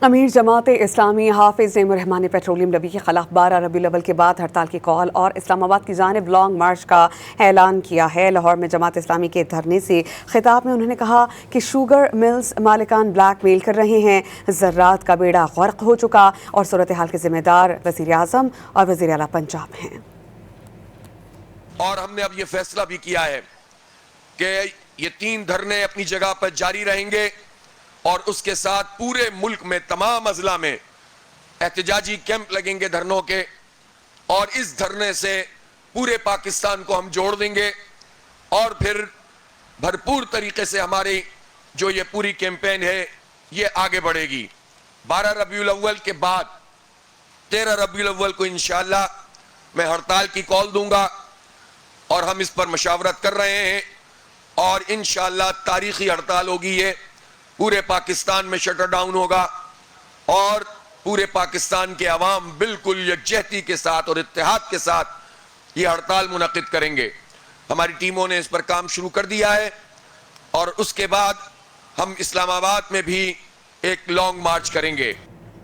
امیر جماعت اسلامی حافظ نعیم الرحمن نے پیٹرولیم لبی کے خلاف 12 ربیع الاول کے بعد ہڑتال کی کال اور اسلام آباد کی جانب لانگ مارچ کا اعلان کیا ہے۔ لاہور میں جماعت اسلامی کے دھرنے سے خطاب میں انہوں نے کہا کہ شوگر ملز مالکان بلیک میل کر رہے ہیں، زراعت کا بیڑا غرق ہو چکا اور صورتحال کے ذمہ دار وزیر اعظم اور وزیر اعلیٰ پنجاب ہیں۔ اور ہم نے اب یہ فیصلہ بھی کیا ہے کہ یہ 3 دھرنے اپنی جگہ پر جاری رہیں گے اور اس کے ساتھ پورے ملک میں تمام اضلاع میں احتجاجی کیمپ لگیں گے دھرنوں کے، اور اس دھرنے سے پورے پاکستان کو ہم جوڑ دیں گے اور پھر بھرپور طریقے سے ہماری جو یہ پوری کیمپین ہے یہ آگے بڑھے گی۔ 12 ربیع الاول کے بعد 13 ربیع الاول کو انشاءاللہ میں ہڑتال کی کال دوں گا اور ہم اس پر مشاورت کر رہے ہیں، اور انشاءاللہ تاریخی ہڑتال ہوگی، یہ پورے پاکستان میں شٹر ڈاؤن ہوگا اور پورے پاکستان کے عوام بالکل یکجہتی کے ساتھ اور اتحاد کے ساتھ یہ ہڑتال منعقد کریں گے۔ ہماری ٹیموں نے اس پر کام شروع کر دیا ہے اور اس کے بعد ہم اسلام آباد میں بھی ایک لانگ مارچ کریں گے۔